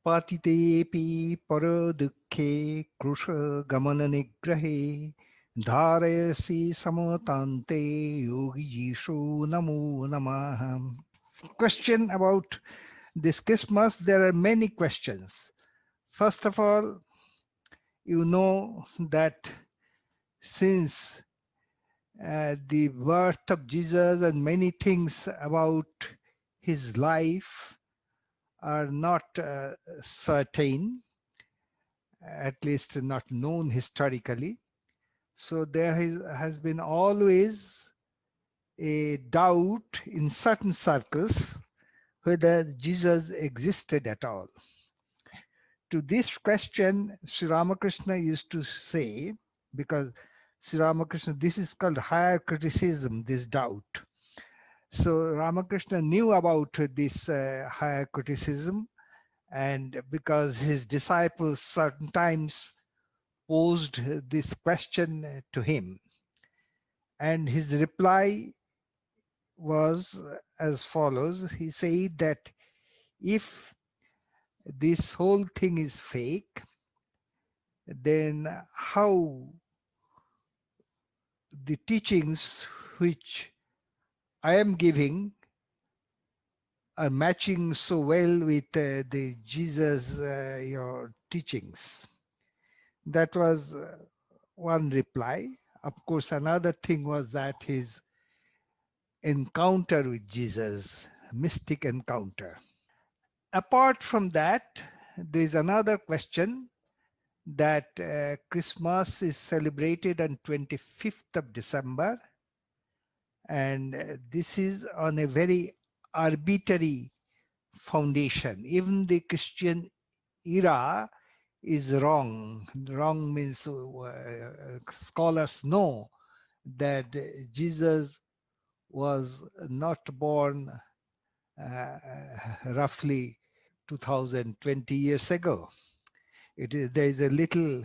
patitepi paradukhe krusha gamana nigrahe dharayasi samatante yogi yishu namo namah. Question about this Christmas, there are many questions. First of all, you know that since the birth of Jesus and many things about his life are not certain, at least not known historically. So there has been always a doubt in certain circles whether Jesus existed at all. To this question, Sri Ramakrishna used to say, because Sri Ramakrishna, this is called higher criticism, this doubt. So Ramakrishna knew about this higher criticism, and because his disciples certain times posed this question to him, and his reply was as follows. He said that if this whole thing is fake, then how the teachings which I am giving are matching so well with the Jesus your teachings? That was one reply. Of course, another thing was that his encounter with Jesus, mystic encounter. Apart from that, there is another question that Christmas is celebrated on 25th of December, and this is on a very arbitrary foundation. Even the Christian era is wrong. Wrong means scholars know that Jesus was not born roughly 2020 years ago. There is a little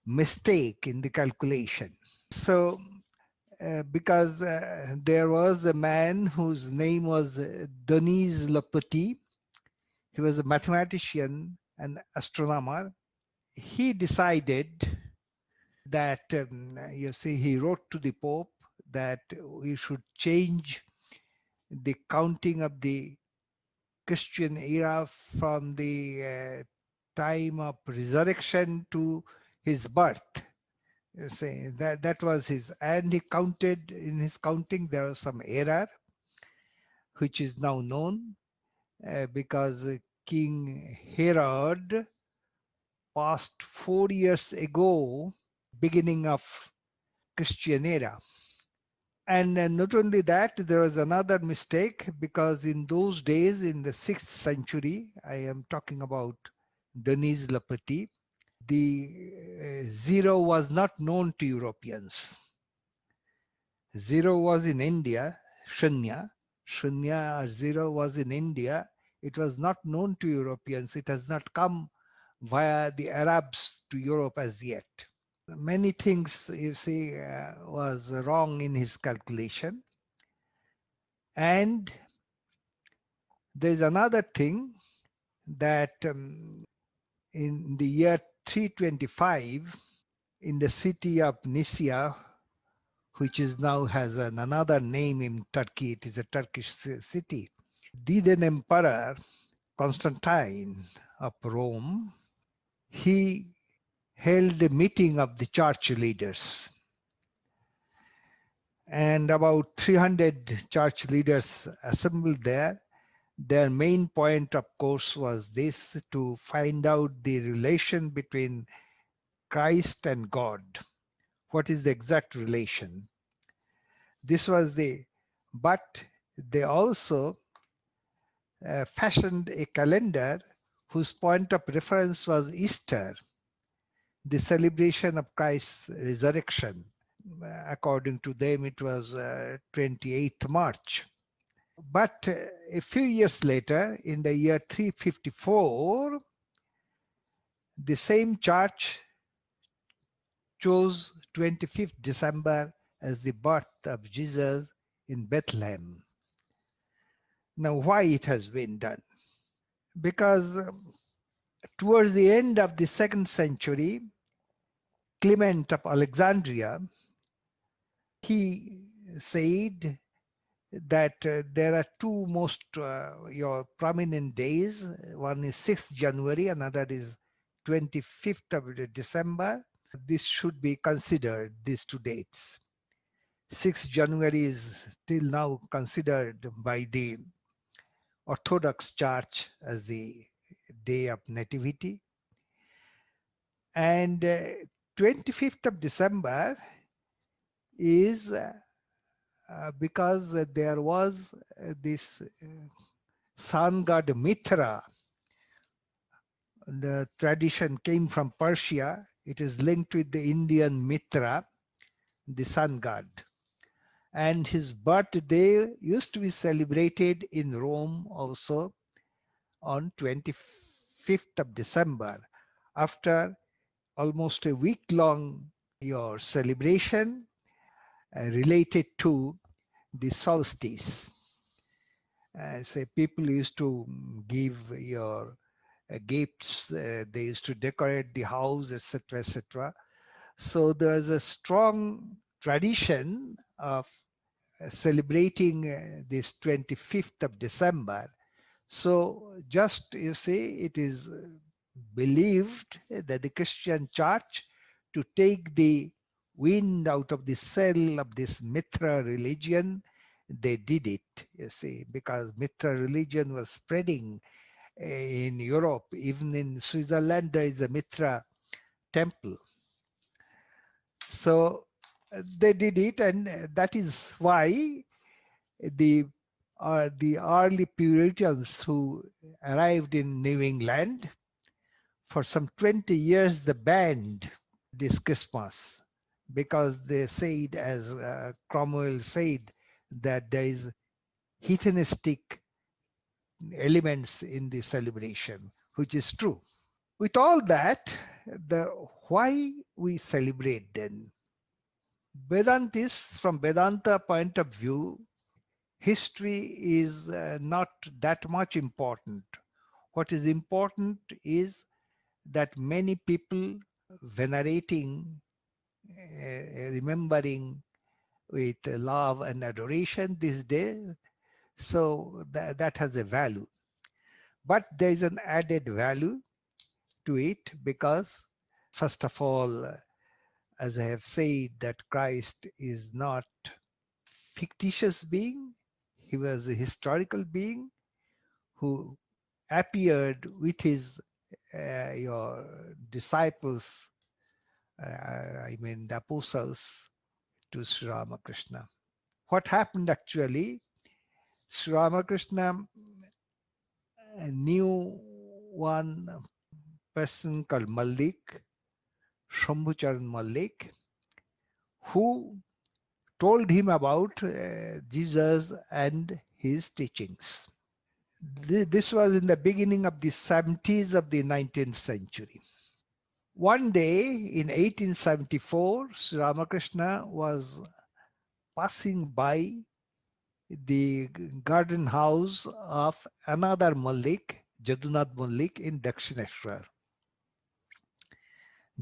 mistake in the calculation. So because there was a man whose name was Denis Lepetit. He was a mathematician and astronomer. He decided that, you see, he wrote to the Pope that we should change the counting of the Christian era from the time of resurrection to his birth. You see, that was his, and he counted, in his counting there was some error, which is now known because King Herod passed 4 years ago, beginning of Christian era. And not only that, there was another mistake, because in those days, in the 6th century, I am talking about Denis Lepetit, the zero was not known to Europeans. Zero was in India, Shunya. Shunya or zero was in India. It was not known to Europeans. It has not come via the Arabs to Europe as yet. Many things, you see, was wrong in his calculation. And there's another thing that in the year 325, in the city of Nicaea, which is now has another name in Turkey, it is a Turkish city, the then emperor Constantine of Rome, he held a meeting of the church leaders. And about 300 church leaders assembled there. Their main point, of course, was this: to find out the relation between Christ and God. What is the exact relation? This was but they also fashioned a calendar whose point of reference was Easter, the celebration of Christ's resurrection. According to them, it was 28th March. But a few years later, in the year 354, the same church chose 25th December as the birth of Jesus in Bethlehem. Now, why it has been done? Because Towards the end of the 2nd century, Clement of Alexandria, he said that there are two most your prominent days. One is 6th January, another is 25th of December. This should be considered, these two dates. 6th January is still now considered by the Orthodox Church as the day of Nativity. And 25th of December is because there was this sun god Mithra. The tradition came from Persia. It is linked with the Indian Mithra, the sun god. And his birthday used to be celebrated in Rome also on 25th of December, after almost a week-long your celebration related to the solstice. Say people used to give your gifts, they used to decorate the house, etc., etc. So there's a strong tradition of celebrating this 25th of December. So just, you see, it is believed that the Christian church, to take the wind out of the sail of this Mithra religion, they did it, you see, because Mithra religion was spreading in Europe. Even in Switzerland, there is a Mithra temple. So they did it, and that is why the early Puritans who arrived in New England, for some 20 years they banned this Christmas, because they said, as Cromwell said, that there is heathenistic elements in the celebration, which is true. With all that, why we celebrate then? Vedantists, from Vedanta point of view, history is not that much important. What is important is that many people venerating, remembering with love and adoration this day. So that has a value. But there is an added value to it, because first of all, as I have said, that Christ is not fictitious being. He was a historical being who appeared with his your disciples, I mean the apostles, to Sri Ramakrishna. What happened actually, Sri Ramakrishna knew one person called Malik, Shambhucharan Malik, who told him about Jesus and his teachings. This was in the beginning of the 70s of the 19th century. One day in 1874, Sri Ramakrishna was passing by the garden house of another Malik, Jadunath Malik, in Dakshineshwar.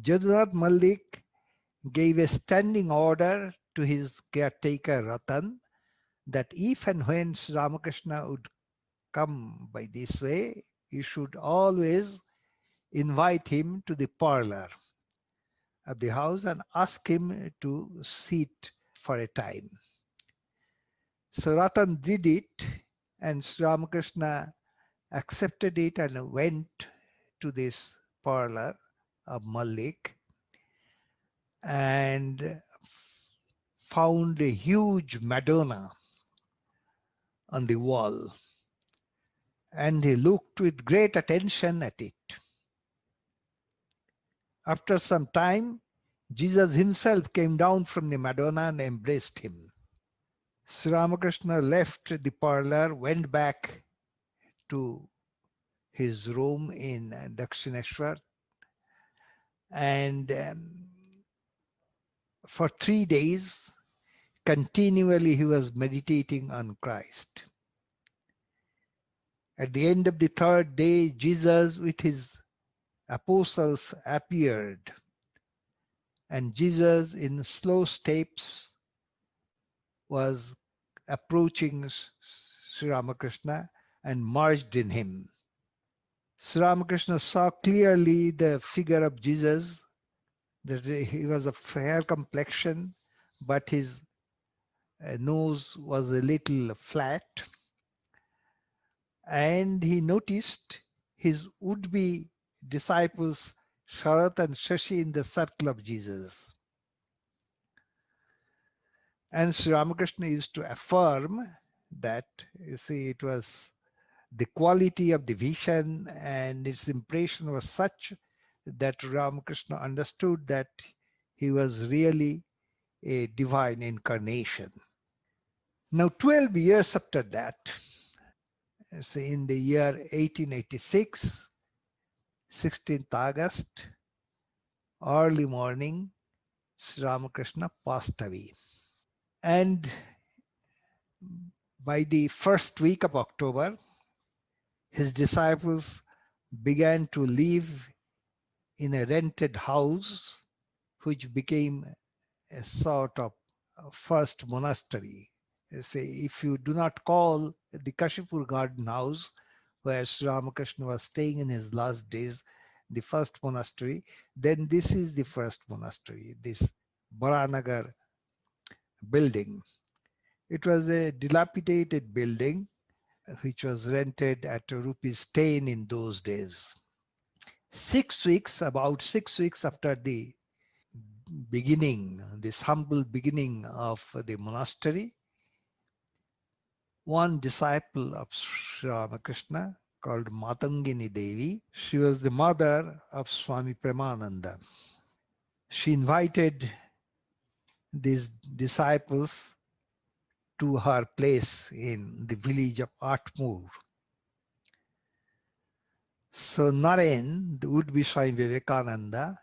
Jadunath Malik gave a standing order to his caretaker Ratan that if and when Sri Ramakrishna would come by this way, you should always invite him to the parlor of the house and ask him to sit for a time. So Ratan did it, and Sri Ramakrishna accepted it and went to this parlor of Malik and found a huge Madonna on the wall. And he looked with great attention at it. After some time, Jesus himself came down from the Madonna and embraced him. Sri Ramakrishna left the parlor, went back to his room in Dakshineshwar, and for 3 days, continually he was meditating on Christ. At the end of the 3rd day, Jesus, with his apostles appeared, and Jesus in slow steps was approaching Sri Ramakrishna and merged in him. Sri Ramakrishna saw clearly the figure of Jesus, that he was a fair complexion, but his nose was a little flat, and he noticed his would-be disciples Sharat and Shashi in the circle of Jesus. And Sri Ramakrishna used to affirm that, you see, it was the quality of the vision and its impression was such that Ramakrishna understood that he was really a divine incarnation. Now, 12 years after that, say in the year 1886, 16th August, early morning, Sri Ramakrishna passed away. And by the first week of October, his disciples began to live in a rented house, which became a sort of first monastery. Say, if you do not call the Kashipur garden house, where Sri Ramakrishna was staying in his last days, the first monastery, then this is the first monastery, this Baranagar building. It was a dilapidated building which was rented at rupees 10 in those days. About 6 weeks after the beginning, this humble beginning of the monastery, one disciple of Sri Ramakrishna called Matangini Devi, she was the mother of Swami Premananda. She invited these disciples to her place in the village of Atmur. So Naren, the would-be Swami Vivekananda,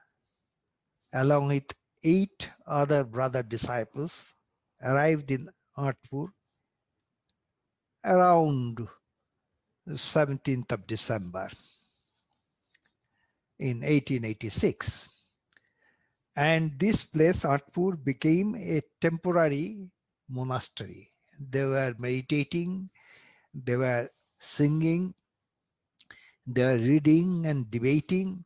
along with 8 other brother disciples, arrived in Atmur around the 17th of December in 1886. And this place, Atpur, became a temporary monastery. They were meditating, they were singing, they were reading and debating.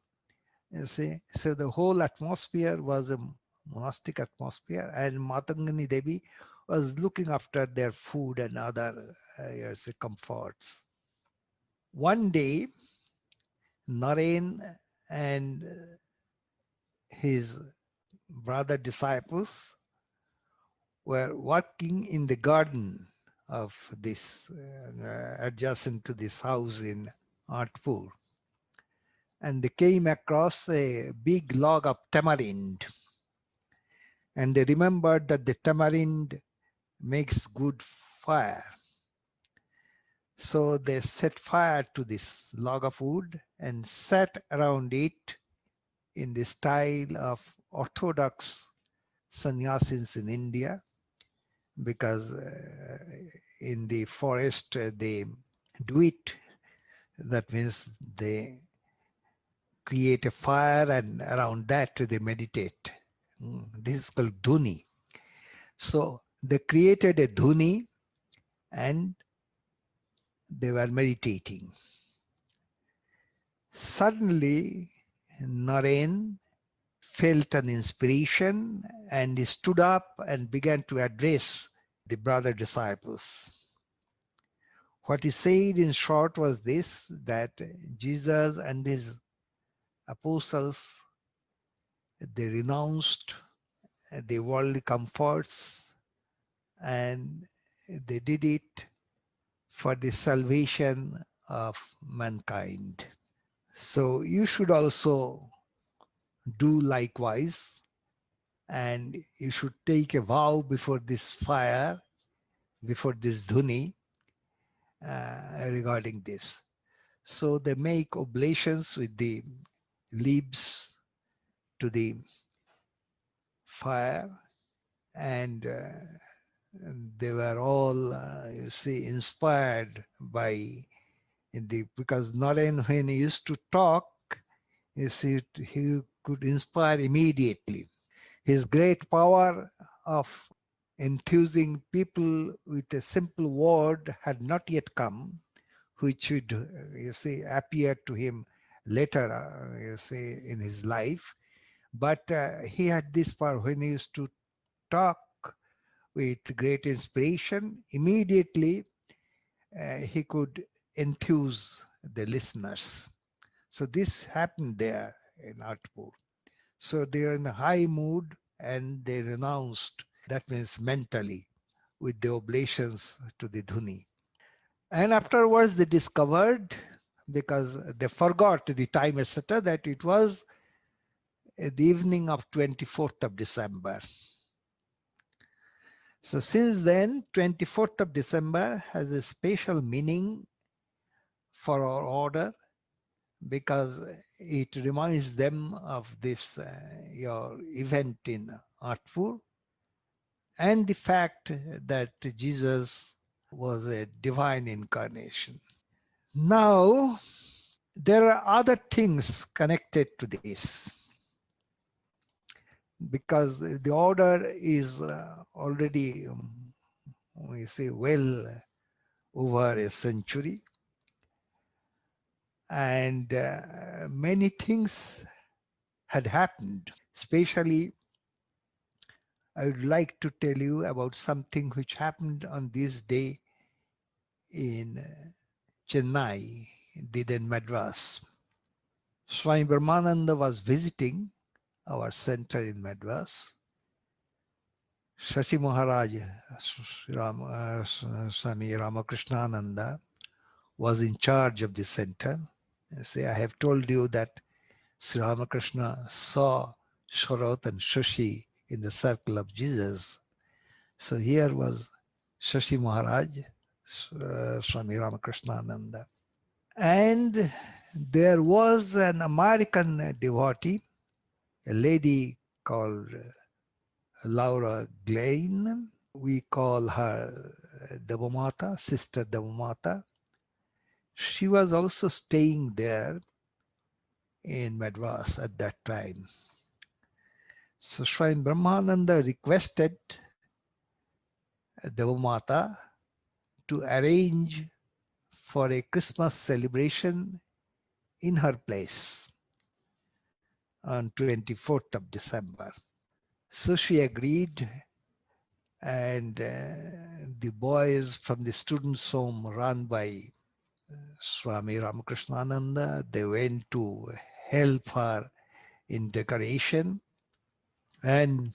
You see? So the whole atmosphere was a monastic atmosphere, and Matangani Devi was looking after their food and other comforts. One day, Naren and his brother disciples were working in the garden of this adjacent to this house in Artpur, and they came across a big log of tamarind, and they remembered that the tamarind makes good fire. So they set fire to this log of wood and sat around it in the style of orthodox sannyasis in India, because in the forest they do it. That means they create a fire and around that they meditate. This is called dhuni. So they created a dhuni and they were meditating. Suddenly, Naren felt an inspiration and he stood up and began to address the brother disciples. What he said in short was this, that Jesus and his apostles, they renounced the worldly comforts and they did it for the salvation of mankind. So you should also do likewise, and you should take a vow before this fire, before this dhuni, regarding this. So they make oblations with the leaves to the fire, and they were all, you see, inspired by because Naren, when he used to talk, You see, he could inspire immediately. His great power of enthusing people with a simple word had not yet come, which would, you see, appear to him later, you see, in his life. But he had this power when he used to talk with great inspiration. Immediately, he could enthuse the listeners. So this happened there in Artpur. So they are in a high mood and they renounced, that means mentally, with the oblations to the Dhuni. And afterwards they discovered, because they forgot the time, etc., that it was the evening of 24th of December. So since then, 24th of December has a special meaning for our order, because it reminds them of this your event in Artpur, and the fact that Jesus was a divine incarnation. Now, there are other things connected to this, because the order is already, we say, well over a century, and many things had happened. Especially, I would like to tell you about something which happened on this day in Chennai, then Madras. Swami Brahmananda was visiting our center in Madras. Shashi Maharaj, Swami Ramakrishna was in charge of the center. I have told you that Sri Ramakrishna saw Sharat and Shashi in the circle of Jesus. So here was Shashi Maharaj, Swami Ramakrishna. And there was an American devotee, a lady called Laura Glain. We call her Devamata, Sister Devamata. She was also staying there in Madras at that time. So Swami Brahmananda requested Devamata to arrange for a Christmas celebration in her place on 24th of December. So she agreed, and the boys from the students' home run by Swami Ramakrishnananda, they went to help her in decoration, and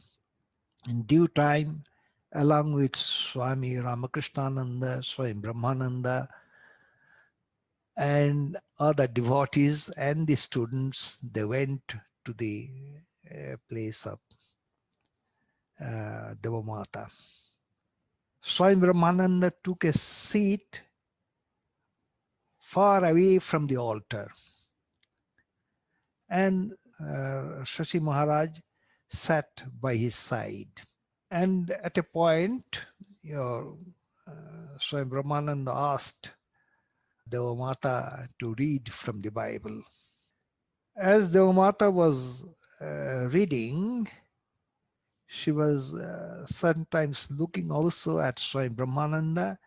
in due time, along with Swami Ramakrishnananda, Swami Brahmananda, and other devotees and the students, they went to the place of Devamata. Swami Brahmananda took a seat far away from the altar, and Shashi Maharaj sat by his side. And at a point, Swami Brahmananda asked Devamata to read from the Bible. As Devamata was reading, she was sometimes looking also at Swami Brahmananda.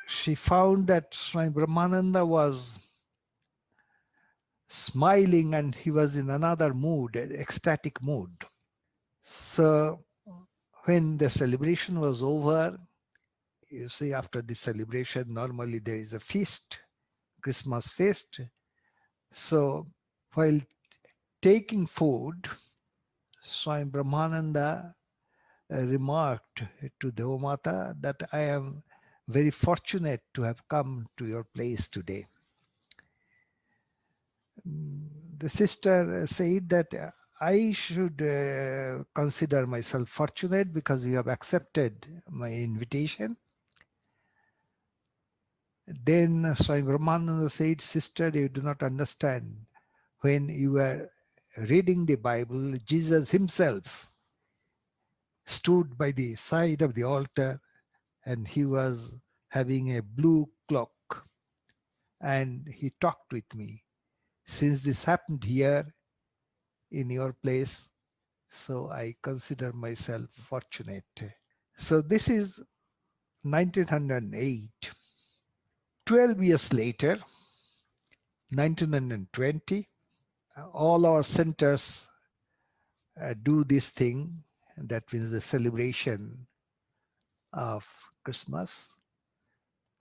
She found that Swami Brahmananda was smiling and he was in another mood, an ecstatic mood. So when the celebration was over, you see, after the celebration, normally there is a feast, Christmas feast. So while taking food, Swami Brahmananda remarked to Devamata that I am very fortunate to have come to your place today. The sister said that I should consider myself fortunate because you have accepted my invitation. Then Swami Brahmananda said, sister, you do not understand. When you were reading the Bible, Jesus himself stood by the side of the altar and he was having a blue cloak and he talked with me. Since this happened here in your place, so I consider myself fortunate. So this is 1908. 12 years later, 1920, all our centers do this thing, that means the celebration of Christmas.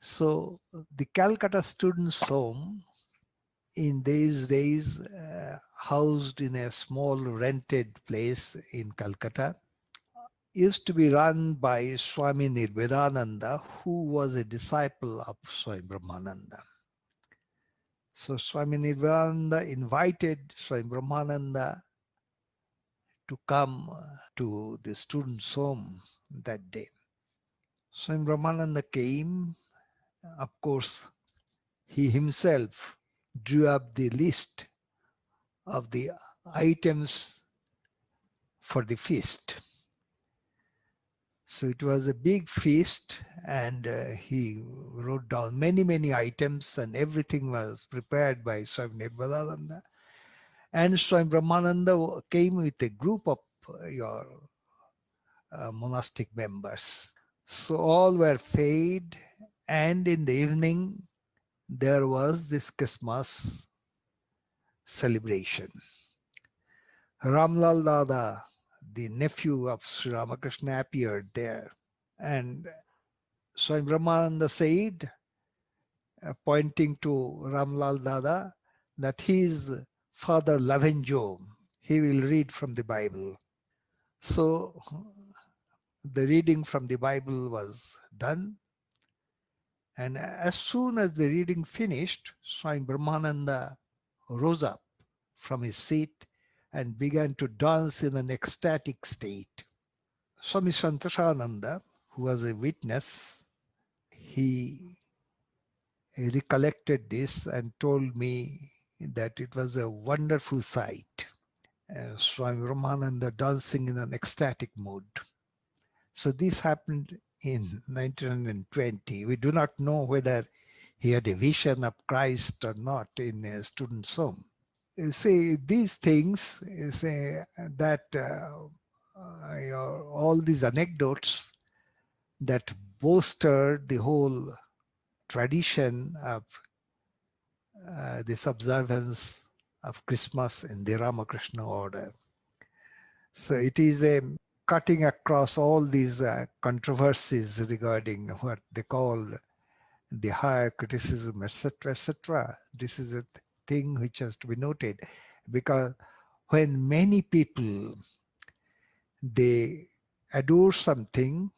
So the Calcutta Students' Home in these days housed in a small rented place in Calcutta used to be run by Swami Vedanta, who was a disciple of Swami Brahmananda. So Swami Vedanta invited Swami Brahmananda to come to the students' home that day. Swami Brahmananda came. Of course, he himself drew up the list of the items for the feast. So it was a big feast, and he wrote down many items, and everything was prepared by Swami Nirvadananda. And Swami Brahmananda came with a group of your monastic members. So all were fed, and in the evening there was this Christmas celebration. Ramlal Dada, the nephew of Sri Ramakrishna, appeared there. And Swami Brahmananda said, pointing to Ramlal Dada, that he is Father Lavenjo. He will read from the Bible. So the reading from the Bible was done. And as soon as the reading finished, Swami Brahmananda rose up from his seat and began to dance in an ecstatic state. Swami Santashananda, who was a witness, he recollected this and told me that it was a wonderful sight. Swami Brahmananda dancing in an ecstatic mood. So this happened in 1920. We do not know whether he had a vision of Christ or not in a student's home. You see, these things, you say that all these anecdotes that bolster the whole tradition of this observance of Christmas in the Ramakrishna order. So it is a cutting across all these controversies regarding what they call the higher criticism, etc., etc. This is a thing which has to be noted, because when many people, they adore something,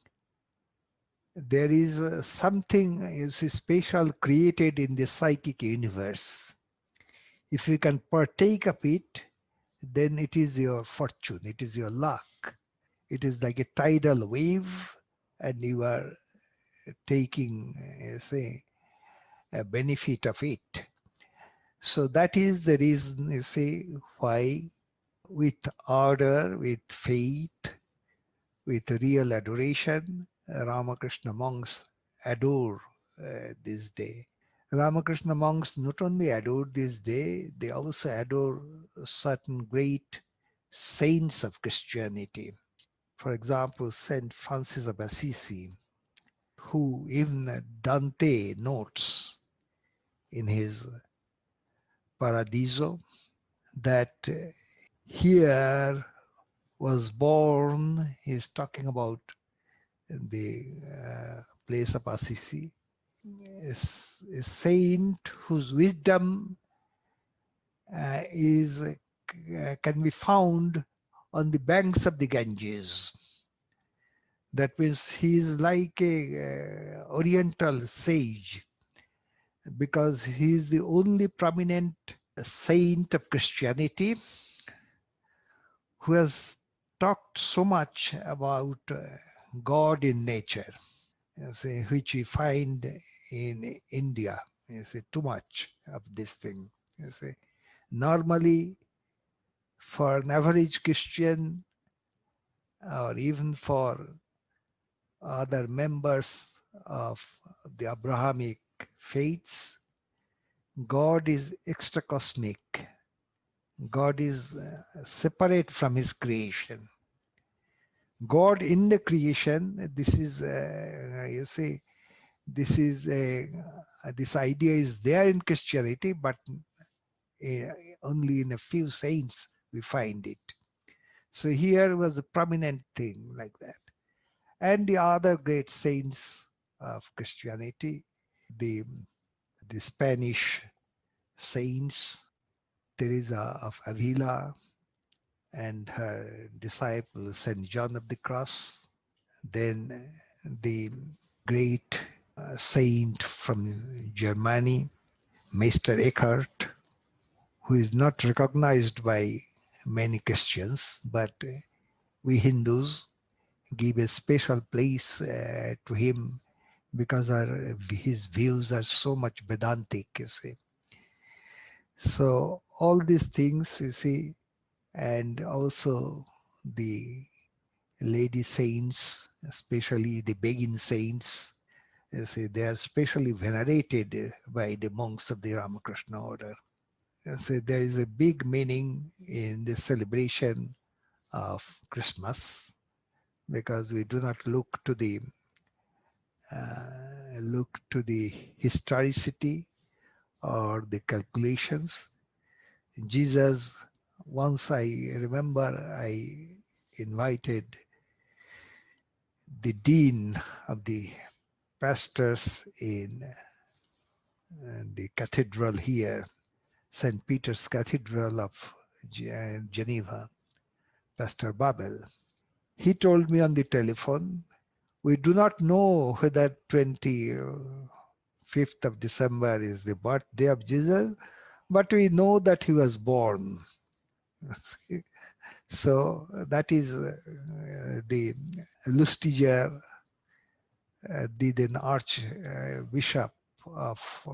there is something is special created in the psychic universe. If you can partake of it, then it is your fortune, it is your luck. It is like a tidal wave, and you are taking, say, a benefit of it. So that is the reason, you see, why with ardor, with faith, with real adoration, Ramakrishna monks adore this day. Ramakrishna monks not only adore this day, they also adore certain great saints of Christianity. For example, Saint Francis of Assisi, who even Dante notes in his Paradiso, that here was born, he's talking about the place of Assisi, a saint whose wisdom can be found on the banks of the Ganges. That means he is like a oriental sage, because he is the only prominent saint of Christianity who has talked so much about God in nature, you see, which we find in India. You see, too much of this thing. You see, normally for an average Christian, or even for other members of the Abrahamic faiths, God is extracosmic. God is separate from his creation. God in the creation, this is, you see, this is this idea is there in Christianity, but only in a few saints we find it. So here was a prominent thing like that. And the other great saints of Christianity, the, the Spanish saints, Teresa of Avila and her disciple Saint John of the Cross, then the great saint from Germany, Meister Eckhart, who is not recognized by many Christians, but we Hindus give a special place to him because his views are so much Vedantic, you see. So all these things, you see, and also the lady saints, especially the begging saints, you see, they are specially venerated by the monks of the Ramakrishna order. You see, there is a big meaning in the celebration of Christmas because we do not look to the historicity or the calculations. Jesus, once I remember, I invited the dean of the pastors in the cathedral here, St. Peter's Cathedral of Geneva, Pastor Babel. He told me on the telephone, we do not know whether 25th of December is the birthday of Jesus, but we know that he was born. So that is the Lustiger, the then Archbishop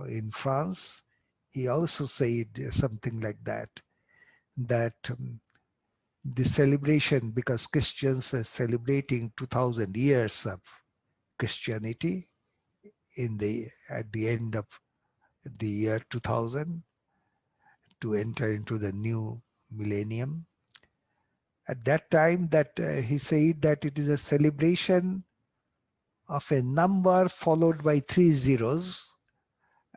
in France. He also said something like that, the celebration, because Christians are celebrating 2000 years of Christianity at the end of the year 2000 to enter into the new millennium. At that time, that he said that it is a celebration of a number followed by 3 zeros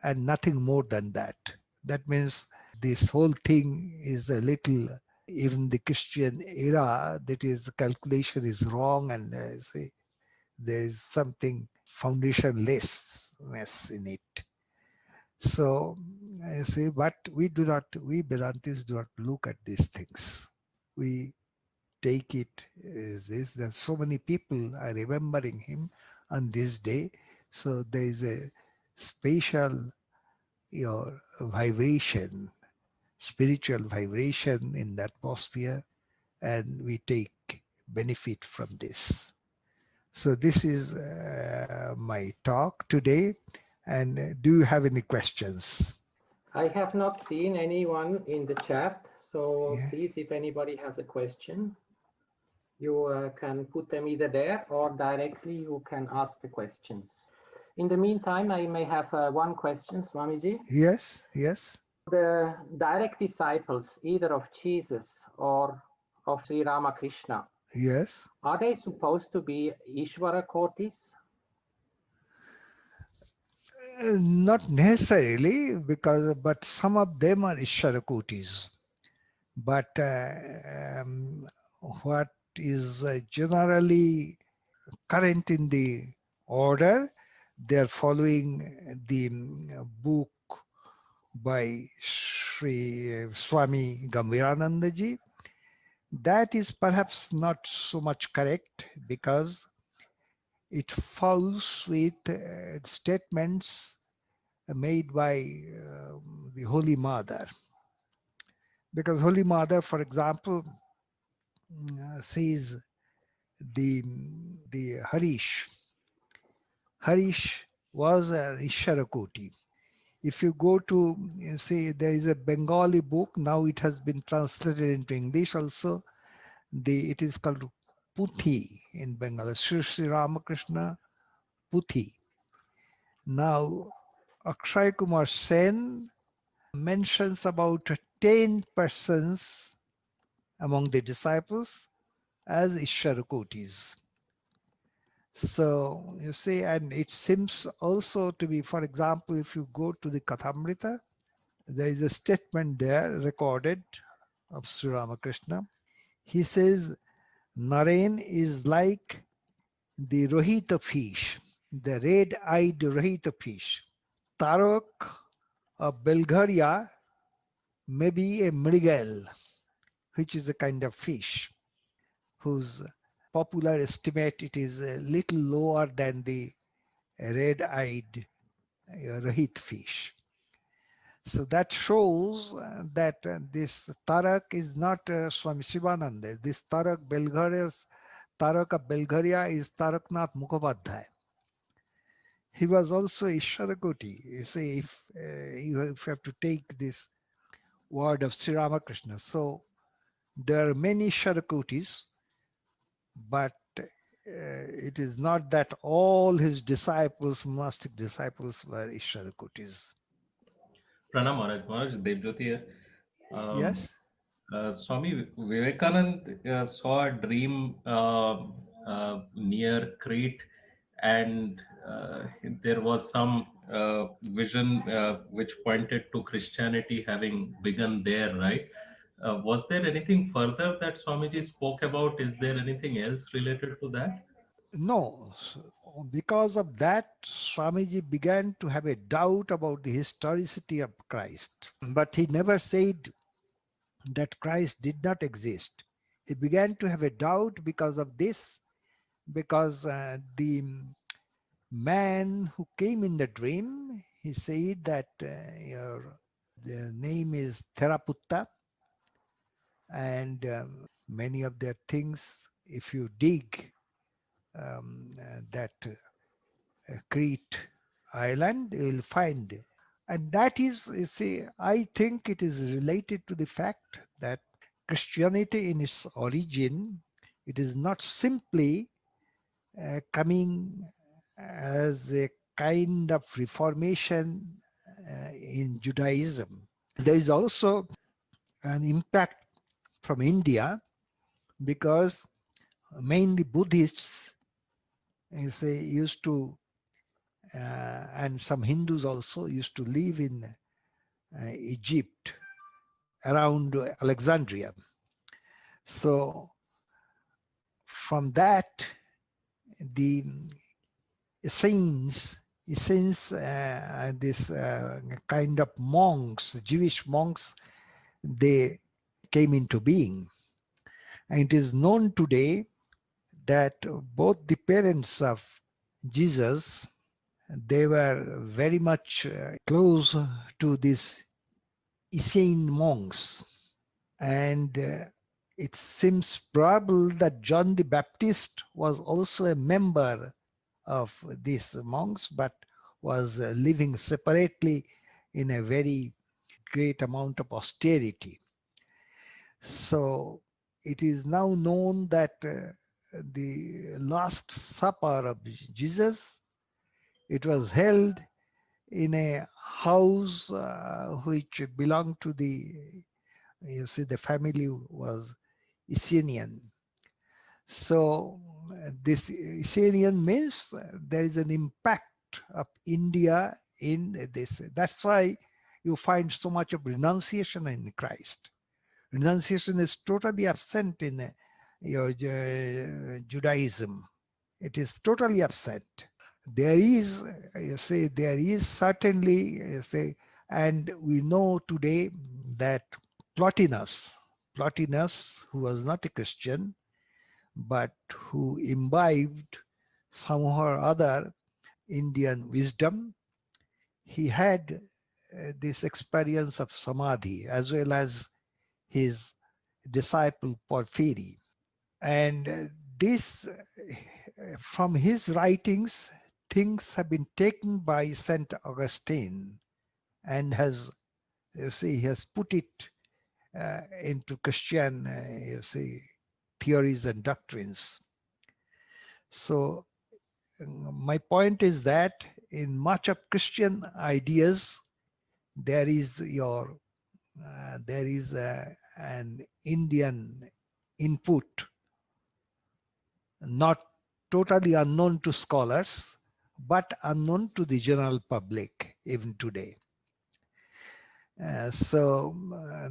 and nothing more than that. That means this whole thing is a little, even the Christian era, that is, calculation is wrong, and there is something foundationlessness in it. So I say, but we Vedantis do not look at these things. We take it as this, that so many people are remembering him on this day. So there is a spatial, vibration, spiritual vibration in the atmosphere, and we take benefit from this. So this is my talk today. And do you have any questions? I have not seen anyone in the chat, so Yeah. please, if anybody has a question, you can put them either there or directly you can ask the questions. In the meantime, I may have one question, Swamiji. Yes, yes. The direct disciples, either of Jesus or of Sri Ramakrishna, Yes. are they supposed to be Ishvara Kotis? Not necessarily, but some of them are Ishvarakutis. But what is generally current in the order, they are following the book by Swami Gambhirananda-ji. That is perhaps not so much correct because it falls with statements made by the Holy Mother. Because Holy Mother, for example, says the Harish was an Isharakoti. If you go to, say, there is a Bengali book, now it has been translated into English also. It is called Puthi in Bengali, Sri Ramakrishna Puthi. Now, Akshay Kumar Sen mentions about 10 persons among the disciples as Ishvarakotis. So you see, and it seems also to be, for example, if you go to the Kathamrita, there is a statement there recorded of Sri Ramakrishna. He says, Naren is like the Rohita fish, the red-eyed Rohita fish. Tarak of Belgharia may be a mrigal, which is a kind of fish whose popular estimate it is a little lower than the red-eyed Rohit fish. So that shows that this Tarak is not Swami Shivananda. This Tarak of Belgharia is Taraknath Mukhopadhyay. He was also Ishvarakoti. You see, if you have to take this word of Sri Ramakrishna. So there are many Ishvarakotis, but it is not that all his disciples, monastic disciples, were Ishvarakotis. Pranam Maharaj, Maharaj Devjyoti here. Um, Yes? Swami Vivekananda saw a dream near Crete, and there was some vision which pointed to Christianity having begun there, right? Was there anything further that Swamiji spoke about? Is there anything else related to that? No. Because of that, Swamiji began to have a doubt about the historicity of Christ. But he never said that Christ did not exist. He began to have a doubt because of this, because the man who came in the dream, he said that the name is Theraputta, and many of their things, if you dig that Crete island, you will find. And that is, you see, I think it is related to the fact that Christianity in its origin, it is not simply coming as a kind of reformation in Judaism. There is also an impact from India because mainly Buddhists used to, and some Hindus also used to live in Egypt around Alexandria. So from that, the Essenes, this kind of monks, Jewish monks, they came into being. And it is known today that both the parents of Jesus, they were very much close to these Essene monks. And it seems probable that John the Baptist was also a member of these monks, but was living separately in a very great amount of austerity. So it is now known that the Last Supper of Jesus, it was held in a house which belonged to the, you see, the family was Essenian. So this Essenian means there is an impact of India in this. That's why you find so much of renunciation in Christ. Renunciation is totally absent in your Judaism. It is totally absent. There is, you say, there is certainly, you say, and we know today that Plotinus, who was not a Christian, but who imbibed somehow or other Indian wisdom, he had this experience of samadhi as well as his disciple Porphyry. And this, from his writings, things have been taken by St. Augustine and has, you see, he has put it into Christian, you see, theories and doctrines. So my point is that in much of Christian ideas, there is an Indian input, not totally unknown to scholars, but unknown to the general public even today. So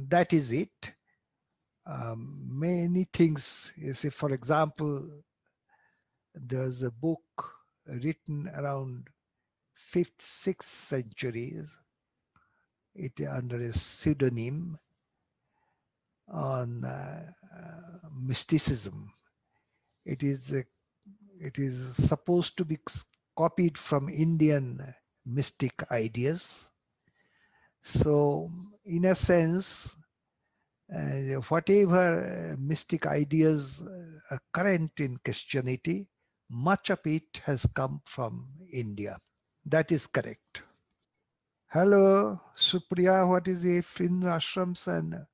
that is it. Many things, you see, for example, there's a book written around 5th, 6th centuries, it under a pseudonym on mysticism. It is supposed to be copied from Indian mystic ideas. So, in a sense, whatever mystic ideas are current in Christianity, much of it has come from India. That is correct. Hello, Supriya, what is if in ashrams and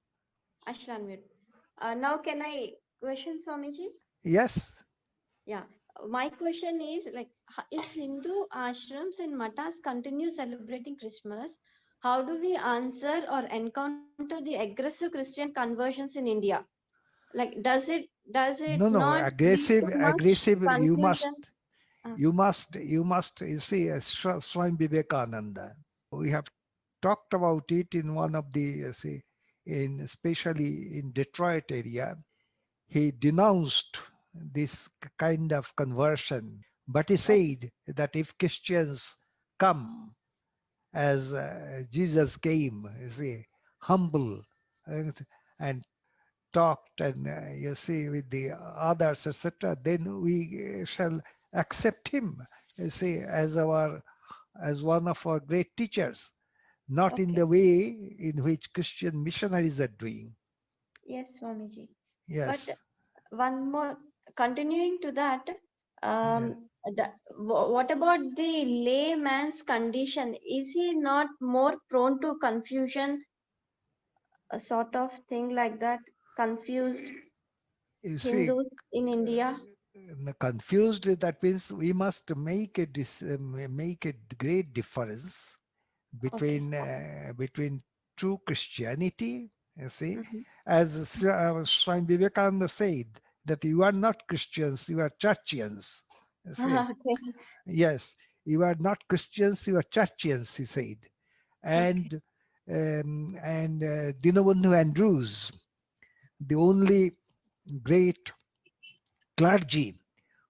Ashranvir. Now can I question Swamiji? yes, Yeah. My question is like if Hindu ashrams and matas continue celebrating Christmas, how do we answer or encounter the aggressive Christian conversions in India? Like does it no, not lead to much aggressive. confusion? You see, Swami Vivekananda. We have talked about it in one of the, say, especially in Detroit area. He denounced this kind of conversion, but he said that if Christians come as Jesus came, you see, humble and talked and you see with the others, etc., then we shall accept him, you see, as one of our great teachers, not in Okay. the way in which Christian missionaries are doing. Yes, Swamiji. But Yes. one more, continuing to that, Yeah. what about the layman's condition? Is he not more prone to confusion, a sort of thing like that? Confused You see, Hindus in India? confused, that means we must make make a great difference Okay. between true Christianity, you see, Mhm. as Swami Vivekananda said, that you are not Christians, you are churchians. You see, Okay. yes, you are not Christians, you are churchians, he said. Okay. And Dinabandhu Andrews, the only great clergy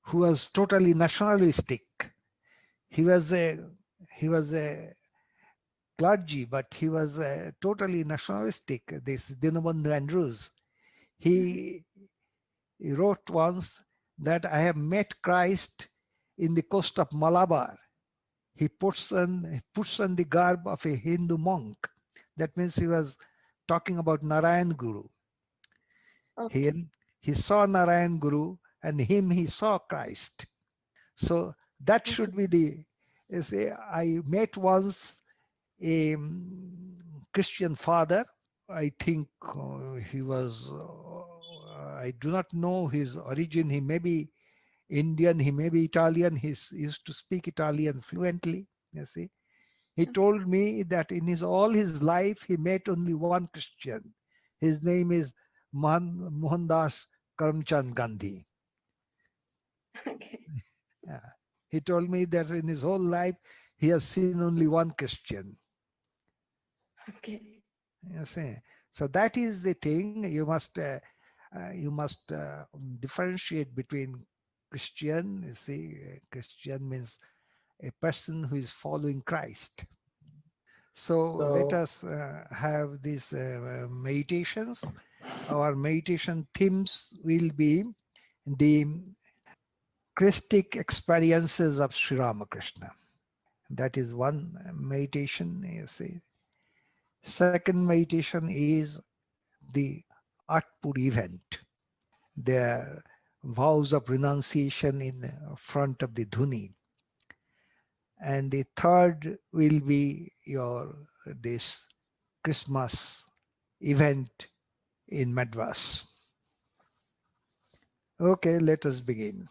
who was totally nationalistic. He was a clergy, but he was totally nationalistic. This Dinabandhu Andrews. Mhm. He wrote once that I have met Christ in the coast of Malabar. He puts on the garb of a Hindu monk. That means he was talking about Narayan Guru. He, Okay. he saw Narayan Guru and him he saw Christ. So that Okay. should be the, say, I met once a Christian father. I think he was, I do not know his origin. He may be Indian, he may be Italian. He used to speak Italian fluently. You see, he Okay. told me that in all his life he met only one Christian. His name is Mohandas Karamchand Gandhi. Okay. Yeah. He told me that in his whole life he has seen only one Christian. Okay. You see, so that is the thing. You must differentiate between Christian. You see, Christian means a person who is following Christ. So let So, us have these meditations. Our meditation themes will be the Christic experiences of Sri Ramakrishna. That is one meditation, you see. Second meditation is the Atpur event, their vows of renunciation in front of the Dhuni. And the third will be your this Christmas event in Madras. Okay, let us begin.